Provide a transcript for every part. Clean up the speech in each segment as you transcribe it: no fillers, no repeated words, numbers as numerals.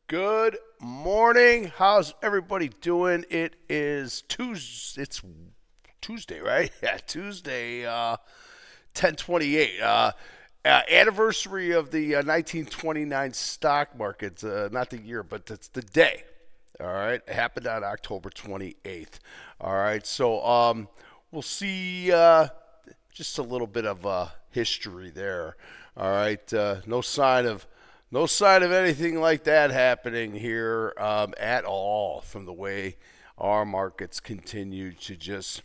Good morning. How's everybody doing? It is Tuesday. It's Tuesday, right? Yeah, Tuesday, 10/28. Anniversary of the 1929 stock market. Not the year, but it's the day. All right. It happened on October 28th. All right. So we'll see just a little bit of history there. All right. No sign of anything like that happening here at all from the way our markets continue to just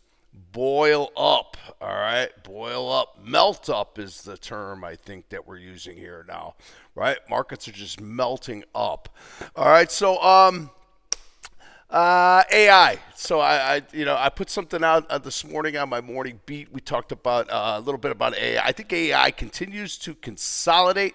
boil up. All right, boil up, melt up is the term I think that we're using here now. Right, markets are just melting up. All right, so AI. So I put something out this morning on my morning beat. We talked about a little bit about AI. I think AI continues to consolidate.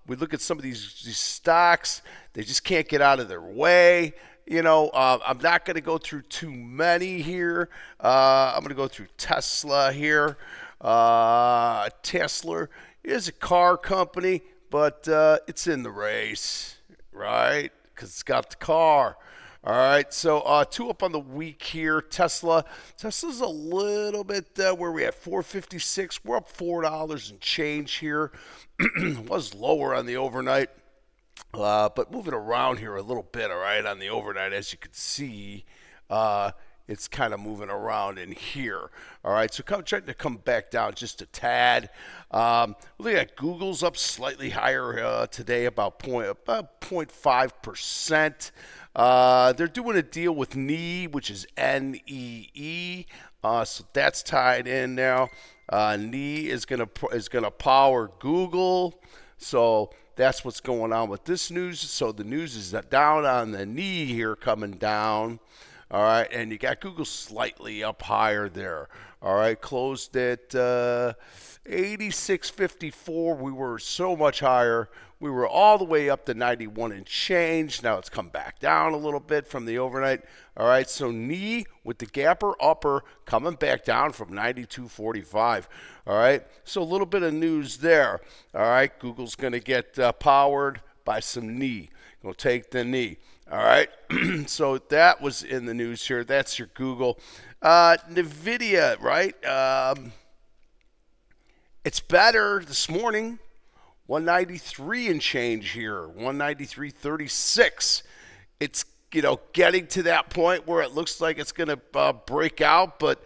We look at some of these stocks; they just can't get out of their way. I'm not going to go through too many here. I'm going to go through Tesla here. Tesla is a car company, but it's in the race, right? Because it's got the car. All right, so two up on the week here. Tesla's a little bit where we at 456. We're up $4 and change here. Was lower on the overnight, but moving around here a little bit. All right, on the overnight, as you can see, it's kind of moving around in here. All right, so trying to come back down just a tad. Look at Google's up slightly higher today, about 0.5%. They're doing a deal with NEE, which is NEE, so that's tied in now. NEE is gonna power Google, so that's what's going on with this news. So the news is that down on the knee here, coming down. All right, and you got Google slightly up higher there. All right, closed at 86.54. We were so much higher. We were all the way up to 91 and change. Now it's come back down a little bit from the overnight. All right, so knee with the gapper upper coming back down from 92.45. All right, so a little bit of news there. All right, Google's going to get powered by some knee. Go take the knee. All right, so that was in the news here. That's your Google. NVIDIA, right? It's better this morning. 193 and change here, 193.36. It's getting to that point where it looks like it's going to break out, but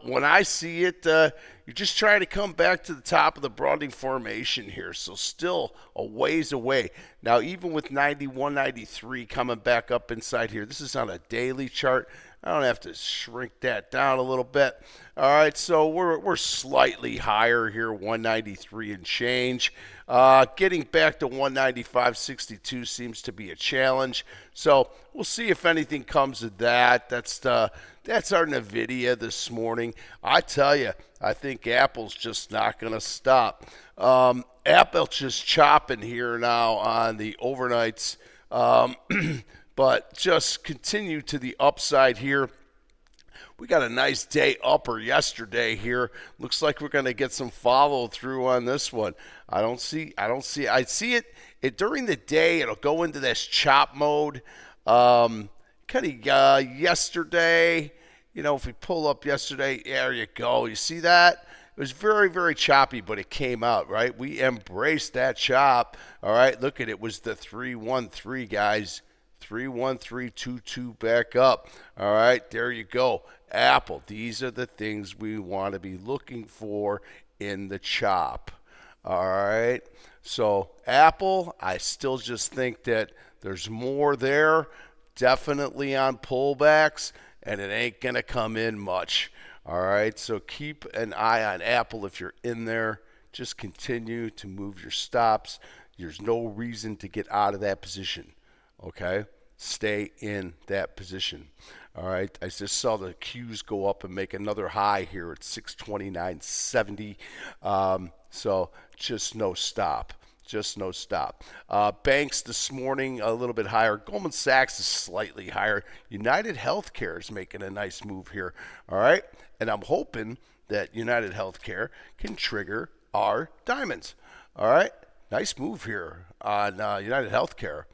when I see it, you're just trying to come back to the top of the Browning formation here, so still a ways away. Now, even with 91, 93 coming back up inside here, this is on a daily chart. I don't have to shrink that down a little bit. All right, so we're slightly higher here, 193 and change. Getting back to 195.62 seems to be a challenge. So we'll see if anything comes of that. That's our NVIDIA this morning. I tell you, I think Apple's just not going to stop. Apple's just chopping here now on the overnights. But just continue to the upside here. We got a nice day upper yesterday here. Looks like we're going to get some follow through on this one. I see it during the day. It'll go into this chop mode. Yesterday, if we pull up yesterday, there you go. You see that? It was very, very choppy, but it came out, right? We embraced that chop. All right, look at it. It was the 313, guys. 31322 back up. All right, there you go. Apple. These are the things we want to be looking for in the chop. All right. So Apple, I still just think that there's more there. Definitely on pullbacks, and it ain't gonna come in much. All right. So keep an eye on Apple if you're in there. Just continue to move your stops. There's no reason to get out of that position. Okay, stay in that position. All right, I just saw the Qs go up and make another high here at 629.70. So just no stop. Just no stop. Banks this morning a little bit higher. Goldman Sachs is slightly higher. United Healthcare is making a nice move here. All right, and I'm hoping that United Healthcare can trigger our diamonds. All right. nice move here on United Healthcare.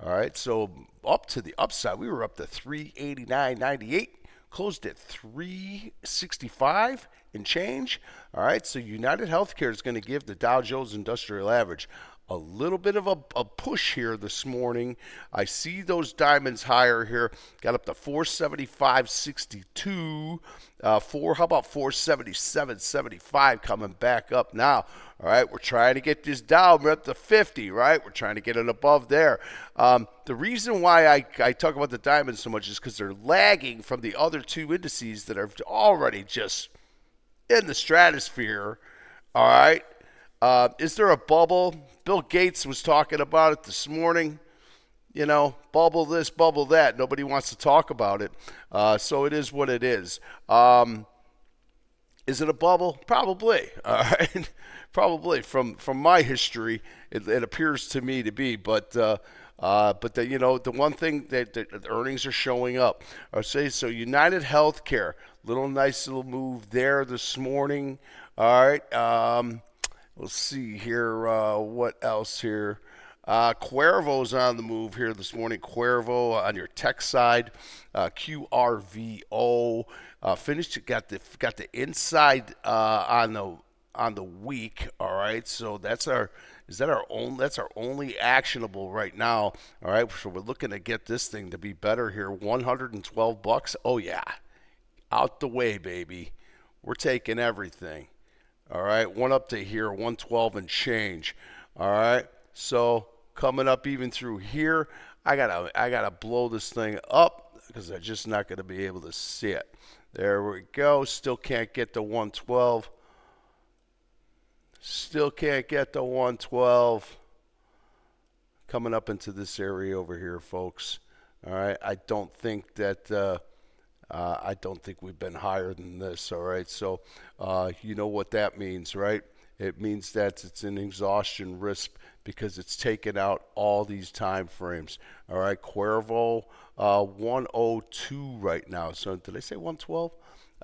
All right, so up to the upside, we were up to 389.98, closed at 365 and change. All right, so United Healthcare is going to give the Dow Jones Industrial Average a little bit of a push here this morning. I see those diamonds higher here. Got up to 475.62. How about 477.75 coming back up now? All right, we're trying to get this down. We're up to 50, right? We're trying to get it above there. The reason why I talk about the diamonds so much is because they're lagging from the other two indices that are already just in the stratosphere. All right. Is there a bubble? Bill Gates was talking about it this morning. You know, bubble this, bubble that. Nobody wants to talk about it. So it is what it is. Is it a bubble? Probably. All right. Probably. From my history, it appears to me to be. But the one thing that the earnings are showing up. I say so. United Healthcare, nice little move there this morning. All right. Let's see here. What else here? Cuervo's on the move here this morning. Cuervo on your tech side. QRVO finished. Got the inside on the week. All right. So that's our only actionable right now. All right. So we're looking to get this thing to be better here. $112. Oh yeah, out the way, baby. We're taking everything. All right, one up to here, 112 and change. All right, so coming up even through here, I gotta blow this thing up because I'm just not gonna be able to see it. There we go. Still can't get the 112. Still can't get the 112. Coming up into this area over here, folks. All right, I don't think we've been higher than this, all right? So you know what that means, right? It means that it's an exhaustion risk because it's taken out all these time frames, all right? Cuervo, 102 right now. So did I say 112?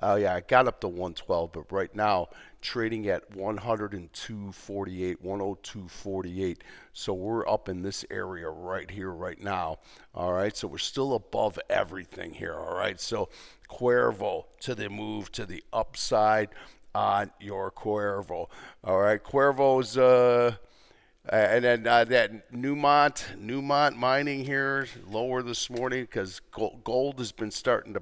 Yeah, I got up to 112, but right now trading at 102.48, 102.48. So we're up in this area right here, right now. All right, so we're still above everything here. All right, so Cuervo to the move to the upside on your Cuervo. All right, Cuervo's and then that Newmont mining here lower this morning because gold has been starting to.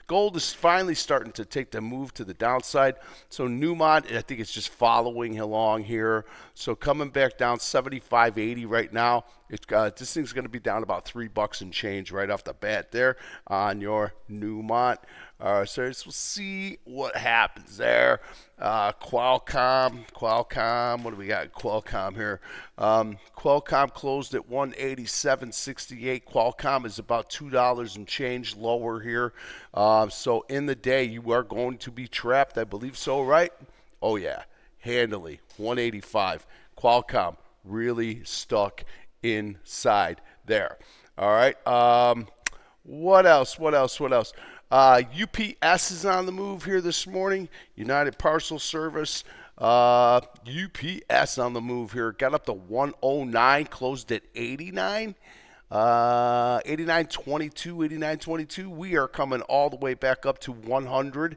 Gold is finally starting to take the move to the downside. So Newmont, I think it's just following along here. So coming back down 75.80 right now. This thing's going to be down about $3 and change right off the bat there on your Newmont. So we'll see what happens there. Qualcomm, what do we got? Qualcomm here. Qualcomm closed at 187.68. Qualcomm is about $2 and change lower here. So in the day, you are going to be trapped. I believe so, right? Oh, yeah. Handily. 185. Qualcomm really stuck inside there. All right. What else? UPS is on the move here this morning. United Parcel Service. UPS on the move here. Got up to 109, closed at 89. 89.22. We are coming all the way back up to 100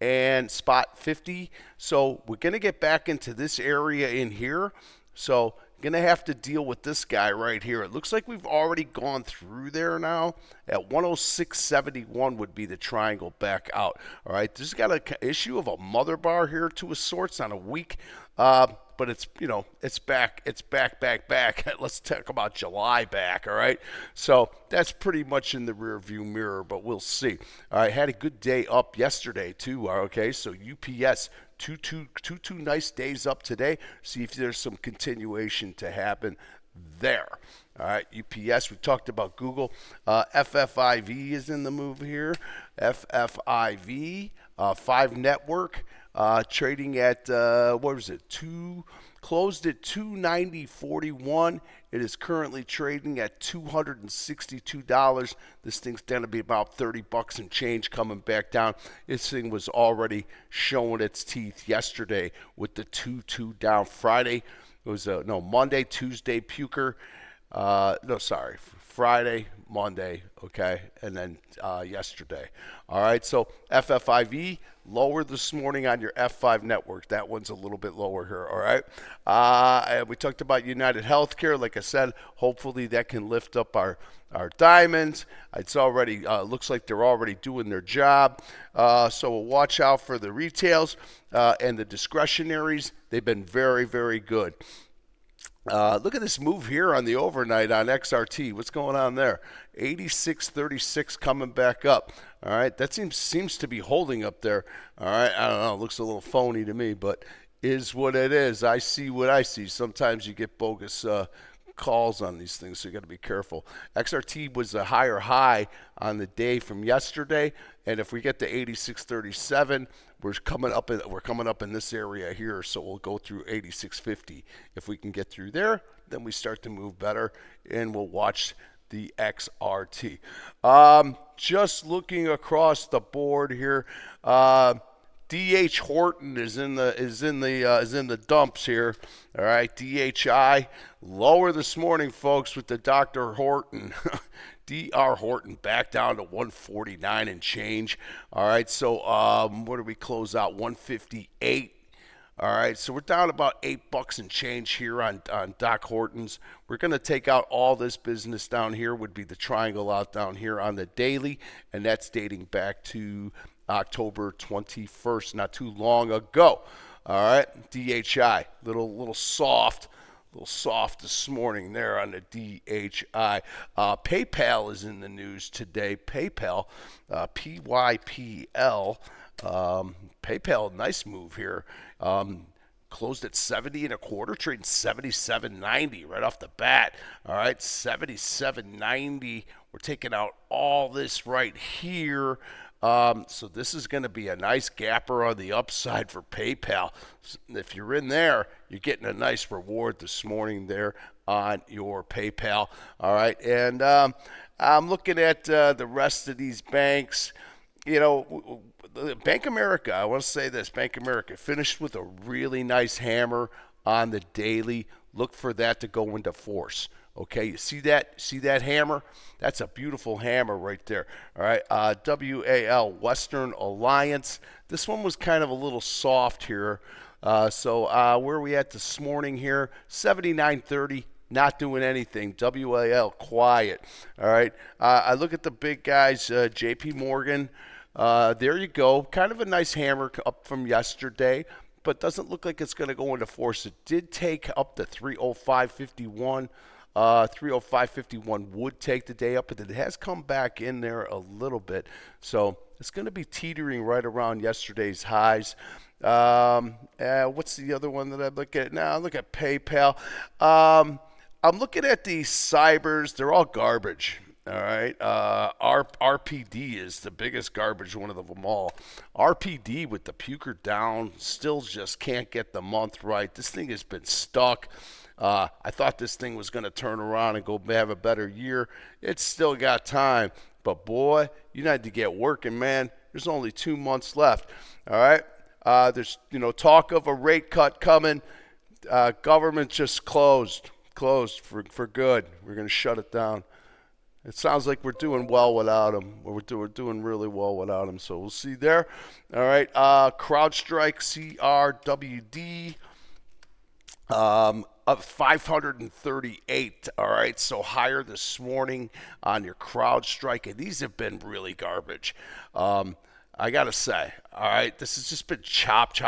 and spot 50. So we're going to get back into this area in here. So going to have to deal with this guy right here. It looks like we've already gone through there now. At 106.71 would be the triangle back out. All right, this has got an issue of a mother bar here to a sorts on a week. But it's, it's back. It's back. Let's talk about July back, all right? So that's pretty much in the rear view mirror, but we'll see. All right, had a good day up yesterday too, okay? So UPS, two nice days up today. See if there's some continuation to happen there. All right, UPS, we talked about Google. FFIV is in the move here. FFIV, 5 Network. Trading at, closed at 290.41. It is currently trading at $262. This thing's going to be about $30 and change coming back down. This thing was already showing its teeth yesterday with the 2-2 down Friday. It was no Monday, Tuesday, puker. No, sorry, Friday, Monday, okay, and then yesterday. All right, so FFIV lower this morning on your F5 network. That one's a little bit lower here. All right, and we talked about United Healthcare. Like I said, hopefully that can lift up our diamonds. It's already looks like they're already doing their job. So we'll watch out for the retails and the discretionaries. They've been very, very good. Look at this move here on the overnight on XRT. What's going on there? 86.36 coming back up. All right, that seems to be holding up there. All right, I don't know. It looks a little phony to me, but is what it is. I see what I see. Sometimes you get bogus calls on these things, so you got to be careful. XRT was a higher high on the day from yesterday, and if we get to 86.37, we're coming up in this area here, so we'll go through 86.50. If we can get through there, then we start to move better, and we'll watch the XRT. Just looking across the board here, DH Horton is in the dumps here. All right, DHI lower this morning, folks, with the Dr. Horton. DR Horton back down to 149 and change. All right, so what do we close out? 158. All right, so we're down about $8 and change here on Doc Horton's. We're going to take out all this business down here, would be the triangle out down here on the daily, and that's dating back to October 21st, not too long ago. All right, DHI, little soft this morning there on the DHI. PayPal is in the news today. PayPal, PYPL. PayPal, nice move here. Closed at 70 and a quarter, trading 77.90 right off the bat. All right, 77.90. We're taking out all this right here. So this is going to be a nice gapper on the upside for PayPal. If you're in there, you're getting a nice reward this morning there on your PayPal. All right, and I'm looking at the rest of these banks. You know, Bank America, I want to say this, Bank America finished with a really nice hammer on the daily. Look for that to go into force. Okay, you see that hammer? That's a beautiful hammer right there. All right, WAL, Western Alliance. This one was kind of a little soft here. So where are we at this morning here? 79.30. Not doing anything. WAL, quiet. All right. I look at the big guys, JP Morgan. There you go. Kind of a nice hammer up from yesterday, but doesn't look like it's going to go into force. It did take up to 305.51. 305.51 would take the day up, but it has come back in there a little bit. So it's going to be teetering right around yesterday's highs. What's the other one that I look at now? I look at PayPal. I'm looking at these cybers. They're all garbage. All right. RPD is the biggest garbage one of them all. RPD with the puker down, still just can't get the month right. This thing has been stuck. I thought this thing was going to turn around and go have a better year. It's still got time. But, boy, you need to get working, man. There's only 2 months left. All right? There's, talk of a rate cut coming. Government just closed for good. We're going to shut it down. It sounds like we're doing well without them. We're doing really well without them, so we'll see there. All right, CrowdStrike, CRWD, up 538. All right, so higher this morning on your CrowdStrike, and these have been really garbage. I got to say, all right, this has just been chop.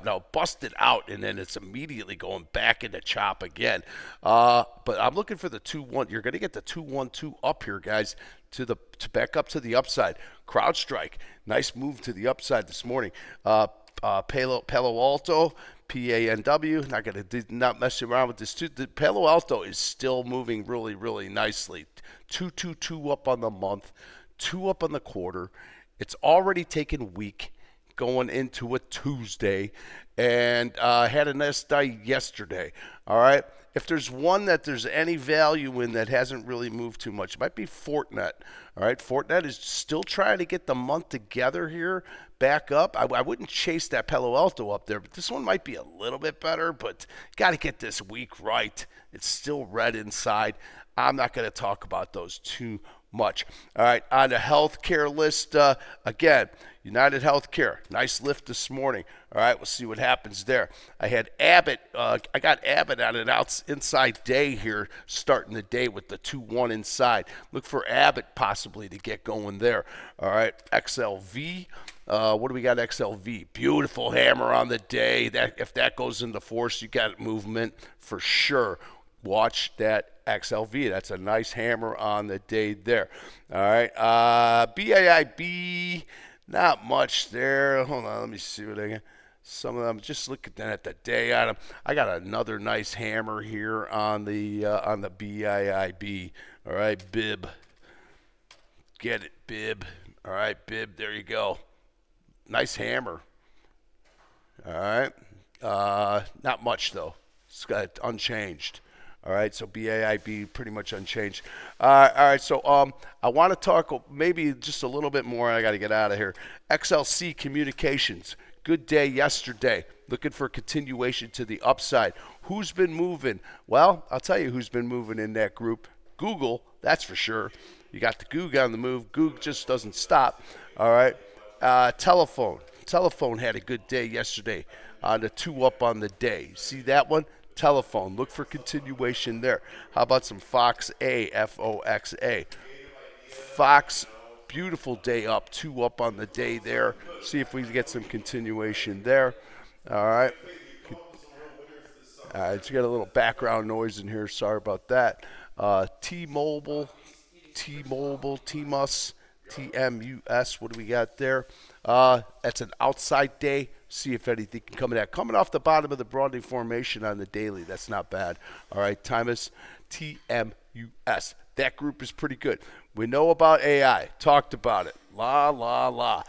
Now, busted out, and then it's immediately going back into chop again. But I'm looking for the 2-1. You're going to get the 2-1-2 up here, guys, to back up to the upside. CrowdStrike, nice move to the upside this morning. Palo Alto, PANW, not mess around with this too. The Palo Alto is still moving really, really nicely. 2-2-2 up on the month, 2 up on the quarter. It's already taken week going into a Tuesday, and had a nice day yesterday. All right, if there's one that there's any value in that hasn't really moved too much, it might be Fortinet. All right, Fortinet is still trying to get the month together here, back up. I wouldn't chase that Palo Alto up there, but this one might be a little bit better, but got to get this week right. It's still red inside. I'm not going to talk about those too much. All right, on the healthcare list, again, United Healthcare, nice lift this morning. All right, we'll see what happens there. I had Abbott. I got Abbott on an inside day here, starting the day with the 2-1 inside. Look for Abbott possibly to get going there. All right, XLV. What do we got? XLV. Beautiful hammer on the day. That if that goes into force, you got movement for sure. Watch that XLV. That's a nice hammer on the day there. All right. BAIB. Not much there. Hold on, let me see what I got. Some of them, just looking at the day on them. I got another nice hammer here on the BIIB. All right, Bib. Get it, Bib. All right, Bib. There you go. Nice hammer. All right. Not much though. It's got unchanged. All right, so BAIB pretty much unchanged. All right, so I want to talk maybe just a little bit more. I got to get out of here. XLC Communications, good day yesterday. Looking for continuation to the upside. Who's been moving? Well, I'll tell you who's been moving in that group. Google, that's for sure. You got the Goog on the move. Goog just doesn't stop. All right, Telephone. Telephone had a good day yesterday on the 2 up on the day. See that one? Telephone. Look for continuation there. How about some Fox A, Foxa? Fox, beautiful day up, 2 up on the day there. See if we can get some continuation there. All right. It's got a little background noise in here. Sorry about that. T-Mobile, TMUS. What do we got there? That's an outside day. See if anything can come in that. Coming off the bottom of the Broadway formation on the daily. That's not bad. All right, Timus, TMUS. That group is pretty good. We know about AI. Talked about it. Watch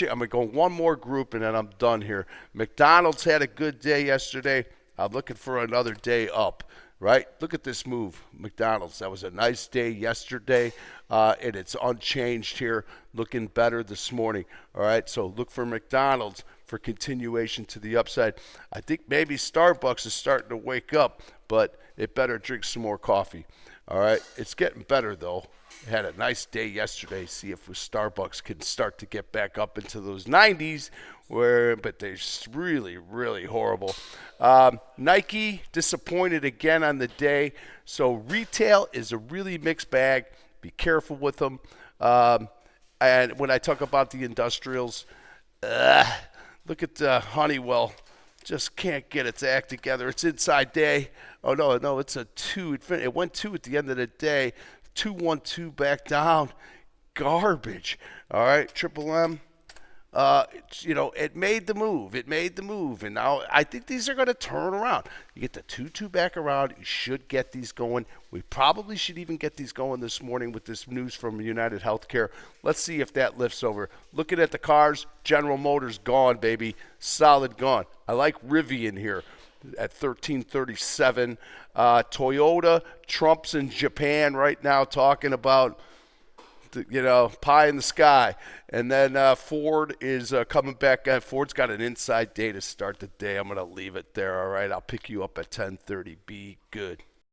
it. I'm going to go one more group, and then I'm done here. McDonald's had a good day yesterday. I'm looking for another day up. Right? Look at this move, McDonald's. That was a nice day yesterday, and it's unchanged here, looking better this morning. All right, so look for McDonald's for continuation to the upside. I think maybe Starbucks is starting to wake up, but it better drink some more coffee. All right, it's getting better, though. Had a nice day yesterday. See if Starbucks can start to get back up into those 90s, but they're really, really horrible. Nike disappointed again on the day. So retail is a really mixed bag. Be careful with them. And when I talk about the industrials, look at Honeywell. Just can't get its act together. It's inside day. Oh, no, it's a 2. It went 2 at the end of the day. 2-1-2 back down. Garbage. All right, Triple M. It made the move. And now I think these are going to turn around. You get the 2-2 back around. You should get these going. We probably should even get these going this morning with this news from United Healthcare. Let's see if that lifts over. Looking at the cars, General Motors gone, baby. Solid gone. I like Rivian here at 1337. Toyota, Trump's in Japan right now talking about pie in the sky. And then Ford is coming back. Ford's got an inside day to start the day. I'm going to leave it there, all right? I'll pick you up at 10:30. Be good.